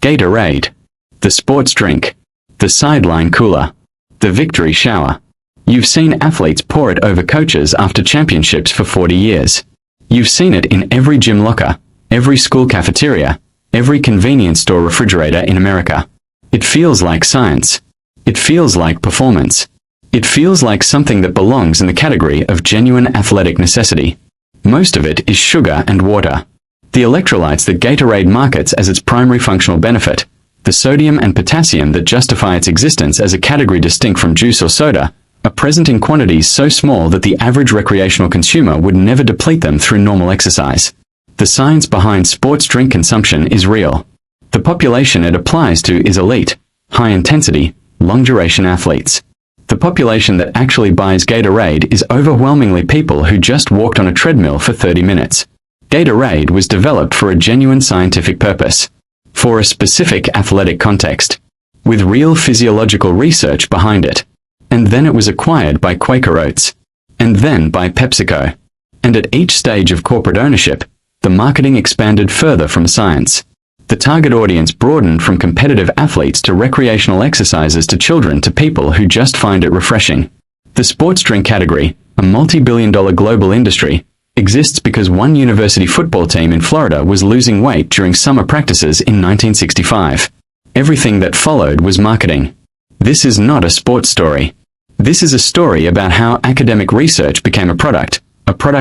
Gatorade. The sports drink. The sideline cooler. The victory shower. You've seen athletes pour it over coaches after championships for 40 years. You've seen it in every gym locker, every school cafeteria, every convenience store refrigerator in America. It feels like science. It feels like performance. It feels like something that belongs in the category of genuine athletic necessity. Most of it is sugar and water. The electrolytes that Gatorade markets as its primary functional benefit, the sodium and potassium that justify its existence as a category distinct from juice or soda, are present in quantities so small that the average recreational consumer would never deplete them through normal exercise. The science behind sports drink consumption is real. The population it applies to is elite, high-intensity, long-duration athletes. The population that actually buys Gatorade is overwhelmingly people who just walked on a treadmill for 30 minutes. Gatorade was developed for a genuine scientific purpose, for a specific athletic context, with real physiological research behind it. And then it was acquired by Quaker Oats, and then by PepsiCo. And at each stage of corporate ownership, the marketing expanded further from science. The target audience broadened from competitive athletes to recreational exercisers to children to people who just find it refreshing. The sports drink category, a multi-billion-dollar global industry, exists because one university football team in Florida was losing weight during summer practices in 1965. Everything that followed was marketing. This is not a sports story. This is a story about how academic research became a product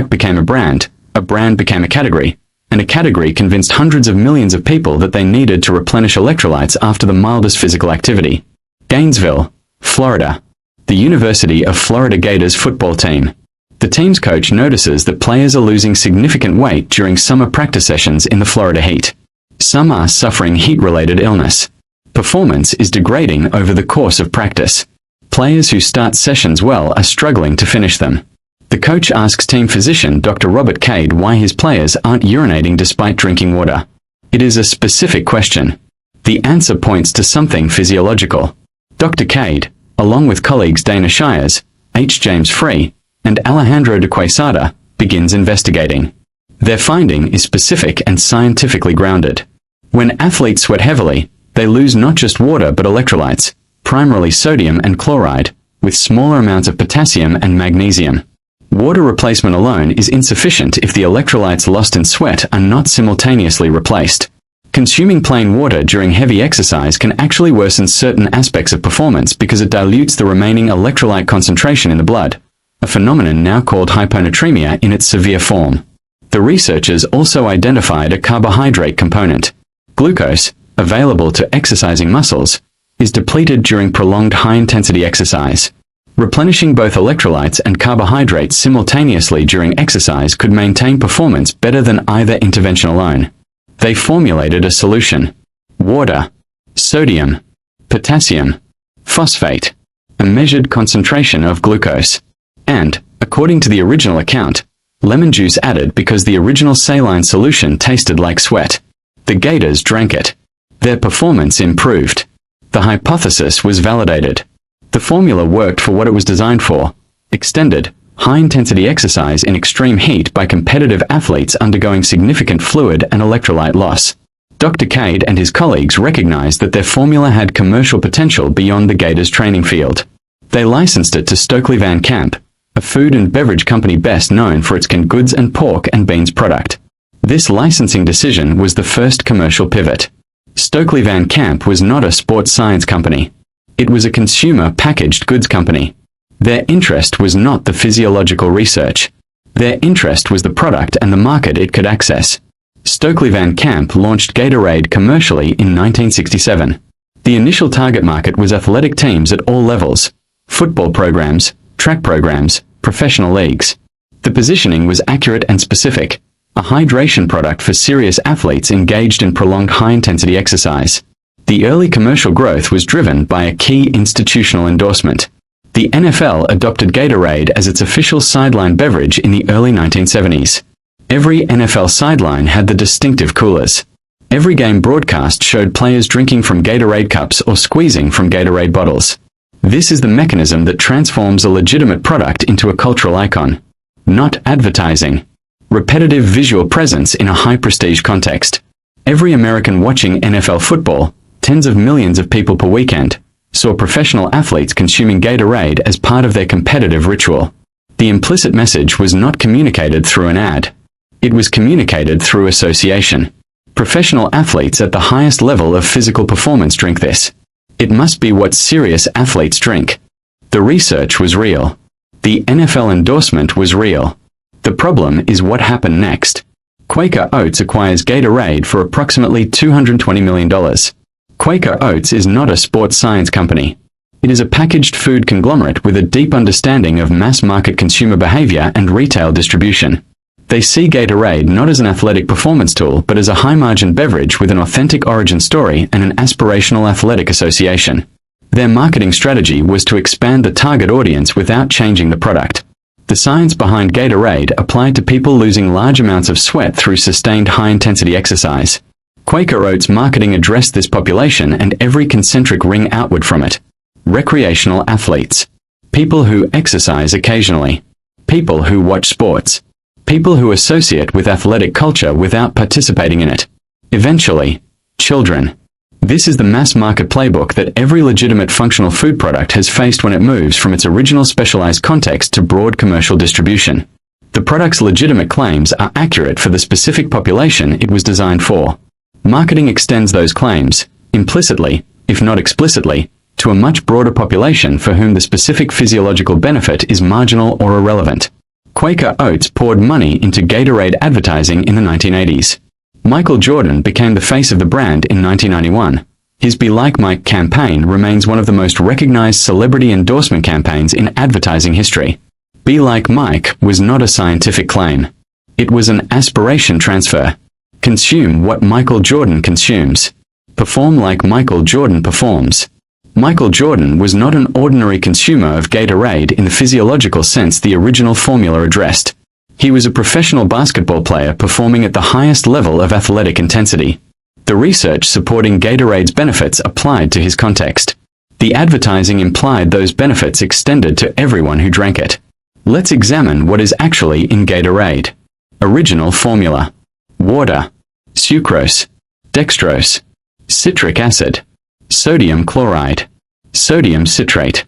became a brand became a category, and a category convinced hundreds of millions of people that they needed to replenish electrolytes after the mildest physical activity. Gainesville, Florida. The University of Florida Gators football team. The team's coach notices that players are losing significant weight during summer practice sessions in the Florida heat. Some are suffering heat-related illness. Performance is degrading over the course of practice. Players who start sessions well are struggling to finish them. The coach asks team physician Dr. Robert Cade why his players aren't urinating despite drinking water. It is a specific question. The answer points to something physiological. Dr. Cade, along with colleagues Dana Shires, H. James Free, and Alejandro de Quesada, begins investigating. Their finding is specific and scientifically grounded. When athletes sweat heavily, they lose not just water but electrolytes, primarily sodium and chloride, with smaller amounts of potassium and magnesium. Water replacement alone is insufficient if the electrolytes lost in sweat are not simultaneously replaced. Consuming plain water during heavy exercise can actually worsen certain aspects of performance because it dilutes the remaining electrolyte concentration in the blood, a phenomenon now called hyponatremia in its severe form. The researchers also identified a carbohydrate component. Glucose, available to exercising muscles, is depleted during prolonged high-intensity exercise. Replenishing both electrolytes and carbohydrates simultaneously during exercise could maintain performance better than either intervention alone. They formulated a solution. Water, sodium, potassium, phosphate, a measured concentration of glucose, and, according to the original account, lemon juice added because the original saline solution tasted like sweat. The Gators drank it. Their performance improved. The hypothesis was validated. The formula worked for what it was designed for: extended, high-intensity exercise in extreme heat by competitive athletes undergoing significant fluid and electrolyte loss. Dr. Cade and his colleagues recognized that their formula had commercial potential beyond the Gators training field. They licensed it to Stokely Van Camp, a food and beverage company best known for its canned goods and pork and beans product. This licensing decision was the first commercial pivot. Stokely Van Camp was not a sports science company. It was a consumer packaged goods company. Their interest was not the physiological research. Their interest was the product and the market it could access. Stokely Van Camp launched Gatorade commercially in 1967. The initial target market was athletic teams at all levels: football programs, track programs, professional leagues. The positioning was accurate and specific: a hydration product for serious athletes engaged in prolonged high-intensity exercise. The early commercial growth was driven by a key institutional endorsement. The NFL adopted Gatorade as its official sideline beverage in the early 1970s. Every NFL sideline had the distinctive coolers. Every game broadcast showed players drinking from Gatorade cups or squeezing from Gatorade bottles. This is the mechanism that transforms a legitimate product into a cultural icon. Not advertising. Repetitive visual presence in a high-prestige context. Every American watching NFL football, tens of millions of people per weekend, saw professional athletes consuming Gatorade as part of their competitive ritual. The implicit message was not communicated through an ad. It was communicated through association. Professional athletes at the highest level of physical performance drink this. It must be what serious athletes drink. The research was real. The NFL endorsement was real. The problem is what happened next. Quaker Oats acquires Gatorade for approximately $220 million. Quaker Oats is not a sports science company. It is a packaged food conglomerate with a deep understanding of mass-market consumer behavior and retail distribution. They see Gatorade not as an athletic performance tool but as a high-margin beverage with an authentic origin story and an aspirational athletic association. Their marketing strategy was to expand the target audience without changing the product. The science behind Gatorade applied to people losing large amounts of sweat through sustained high-intensity exercise. Quaker Oats marketing addressed this population and every concentric ring outward from it. Recreational athletes. People who exercise occasionally. People who watch sports. People who associate with athletic culture without participating in it. Eventually, children. This is the mass market playbook that every legitimate functional food product has faced when it moves from its original specialized context to broad commercial distribution. The product's legitimate claims are accurate for the specific population it was designed for. Marketing extends those claims, implicitly, if not explicitly, to a much broader population for whom the specific physiological benefit is marginal or irrelevant. Quaker Oats poured money into Gatorade advertising in the 1980s. Michael Jordan became the face of the brand in 1991. His Be Like Mike campaign remains one of the most recognized celebrity endorsement campaigns in advertising history. Be Like Mike was not a scientific claim. It was an aspiration transfer. Consume what Michael Jordan consumes. Perform like Michael Jordan performs. Michael Jordan was not an ordinary consumer of Gatorade in the physiological sense the original formula addressed. He was a professional basketball player performing at the highest level of athletic intensity. The research supporting Gatorade's benefits applied to his context. The advertising implied those benefits extended to everyone who drank it. Let's examine what is actually in Gatorade. Original formula. Water, sucrose, dextrose, citric acid, sodium chloride, sodium citrate,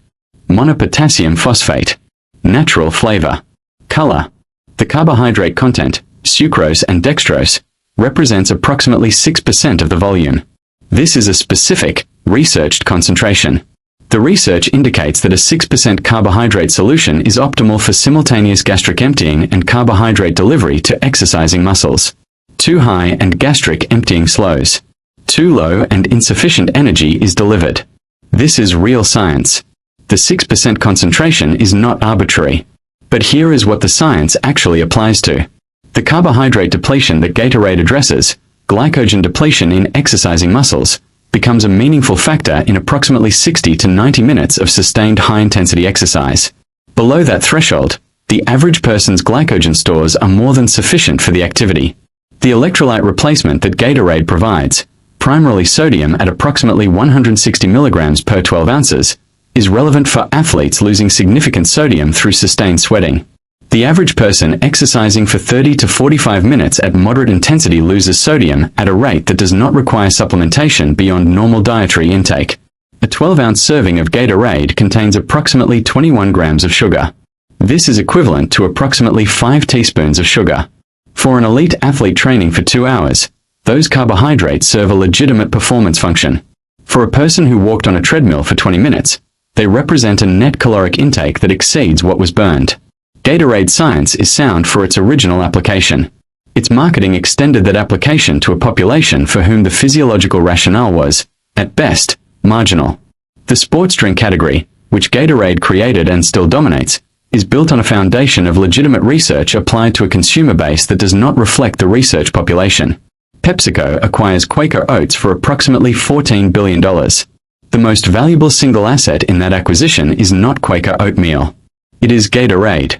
monopotassium phosphate, natural flavor, color. The carbohydrate content, sucrose and dextrose, represents approximately 6% of the volume. This is a specific, researched concentration. The research indicates that a 6% carbohydrate solution is optimal for simultaneous gastric emptying and carbohydrate delivery to exercising muscles. Too high and gastric emptying slows. Too low and insufficient energy is delivered. This is real science. The 6% concentration is not arbitrary. But here is what the science actually applies to. The carbohydrate depletion that Gatorade addresses, glycogen depletion in exercising muscles, becomes a meaningful factor in approximately 60 to 90 minutes of sustained high-intensity exercise. Below that threshold, the average person's glycogen stores are more than sufficient for the activity. The electrolyte replacement that Gatorade provides, primarily sodium at approximately 160 milligrams per 12 ounces, is relevant for athletes losing significant sodium through sustained sweating. The average person exercising for 30 to 45 minutes at moderate intensity loses sodium at a rate that does not require supplementation beyond normal dietary intake. A 12-ounce serving of Gatorade contains approximately 21 grams of sugar. This is equivalent to approximately 5 teaspoons of sugar. For an elite athlete training for 2 hours, those carbohydrates serve a legitimate performance function. For a person who walked on a treadmill for 20 minutes, they represent a net caloric intake that exceeds what was burned. Gatorade science is sound for its original application. Its marketing extended that application to a population for whom the physiological rationale was, at best, marginal. The sports drink category, which Gatorade created and still dominates, is built on a foundation of legitimate research applied to a consumer base that does not reflect the research population. PepsiCo acquires Quaker Oats for approximately $14 billion. The most valuable single asset in that acquisition is not Quaker oatmeal. It is Gatorade.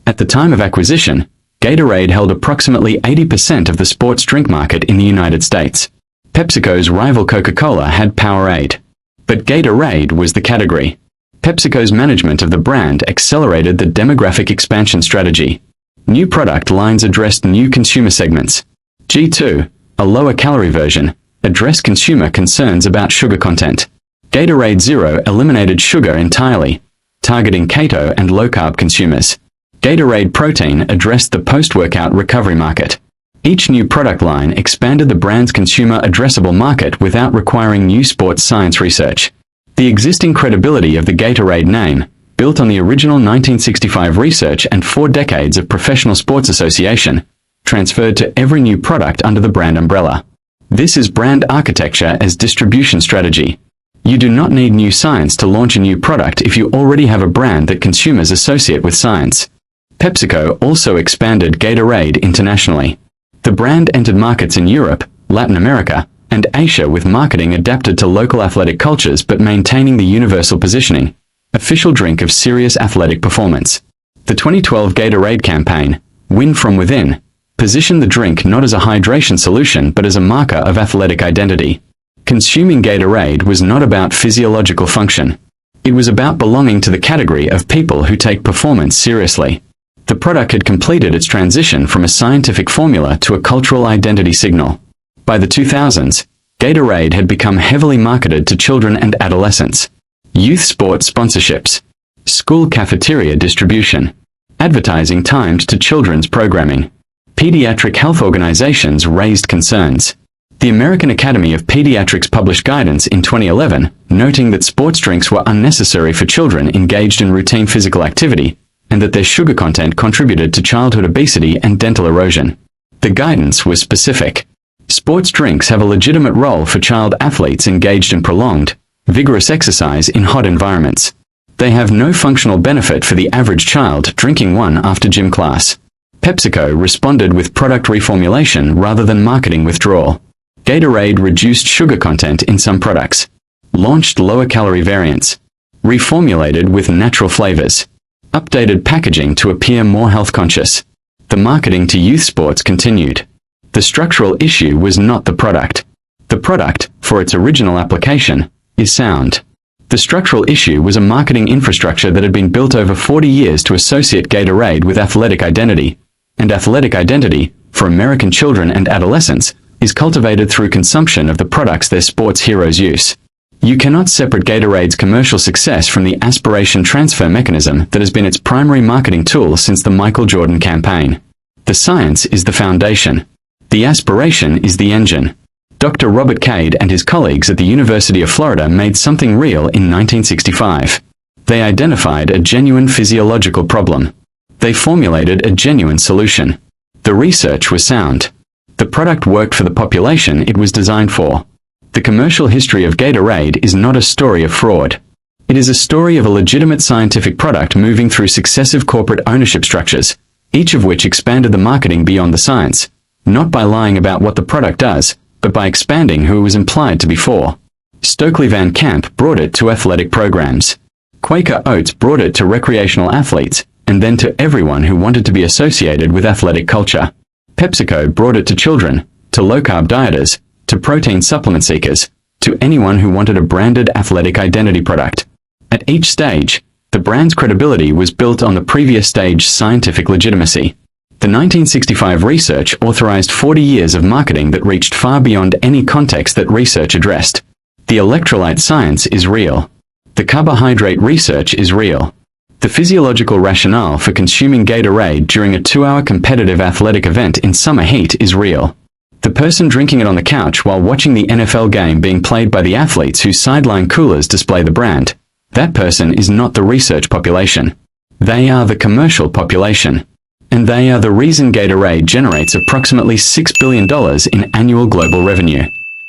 At the time of acquisition, Gatorade held approximately 80% of the sports drink market in the United States. PepsiCo's rival Coca-Cola had Powerade. But Gatorade was the category. PepsiCo's management of the brand accelerated the demographic expansion strategy. New product lines addressed new consumer segments. G2, a lower-calorie version, addressed consumer concerns about sugar content. Gatorade Zero eliminated sugar entirely, targeting keto and low-carb consumers. Gatorade Protein addressed the post-workout recovery market. Each new product line expanded the brand's consumer addressable market without requiring new sports science research. The existing credibility of the Gatorade name, built on the original 1965 research and 4 decades of professional sports association, transferred to every new product under the brand umbrella. This is brand architecture as distribution strategy. You do not need new science to launch a new product if you already have a brand that consumers associate with science. PepsiCo also expanded Gatorade internationally. The brand entered markets in Europe, Latin America, and Asia with marketing adapted to local athletic cultures but maintaining the universal positioning, official drink of serious athletic performance. The 2012 Gatorade campaign, Win from Within, positioned the drink not as a hydration solution but as a marker of athletic identity. Consuming Gatorade was not about physiological function. It was about belonging to the category of people who take performance seriously. The product had completed its transition from a scientific formula to a cultural identity signal. By the 2000s, Gatorade had become heavily marketed to children and adolescents. Youth sport sponsorships, school cafeteria distribution, advertising timed to children's programming. Pediatric health organizations raised concerns. The American Academy of Pediatrics published guidance in 2011, noting that sports drinks were unnecessary for children engaged in routine physical activity, and that their sugar content contributed to childhood obesity and dental erosion. The guidance was specific. Sports drinks have a legitimate role for child athletes engaged in prolonged, vigorous exercise in hot environments. They have no functional benefit for the average child drinking one after gym class. PepsiCo responded with product reformulation rather than marketing withdrawal. Gatorade reduced sugar content in some products. Launched lower-calorie variants. Reformulated with natural flavors. Updated packaging to appear more health-conscious. The marketing to youth sports continued. The structural issue was not the product. The product, for its original application, is sound. The structural issue was a marketing infrastructure that had been built over 40 years to associate Gatorade with athletic identity, and athletic identity, for American children and adolescents, is cultivated through consumption of the products their sports heroes use. You cannot separate Gatorade's commercial success from the aspiration transfer mechanism that has been its primary marketing tool since the Michael Jordan campaign. The science is the foundation. The aspiration is the engine. Dr. Robert Cade and his colleagues at the University of Florida made something real in 1965. They identified a genuine physiological problem. They formulated a genuine solution. The research was sound. The product worked for the population it was designed for. The commercial history of Gatorade is not a story of fraud. It is a story of a legitimate scientific product moving through successive corporate ownership structures, each of which expanded the marketing beyond the science, not by lying about what the product does, but by expanding who it was implied to be for. Stokely Van Camp brought it to athletic programs. Quaker Oats brought it to recreational athletes, and then to everyone who wanted to be associated with athletic culture. PepsiCo brought it to children, to low-carb dieters, to protein supplement seekers, to anyone who wanted a branded athletic identity product. At each stage, the brand's credibility was built on the previous stage's scientific legitimacy. The 1965 research authorized 40 years of marketing that reached far beyond any context that research addressed. The electrolyte science is real. The carbohydrate research is real. The physiological rationale for consuming Gatorade during a 2-hour competitive athletic event in summer heat is real. The person drinking it on the couch while watching the NFL game being played by the athletes whose sideline coolers display the brand, that person is not the research population. They are the commercial population. And they are the reason Gatorade generates approximately $6 billion in annual global revenue.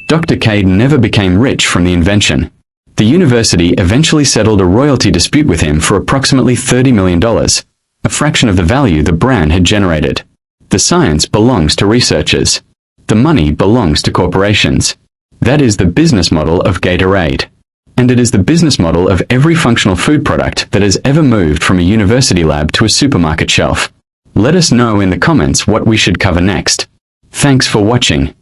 Dr. Cade never became rich from the invention. The university eventually settled a royalty dispute with him for approximately $30 million, a fraction of the value the brand had generated. The science belongs to researchers. The money belongs to corporations. That is the business model of Gatorade. And it is the business model of every functional food product that has ever moved from a university lab to a supermarket shelf. Let us know in the comments what we should cover next. Thanks for watching.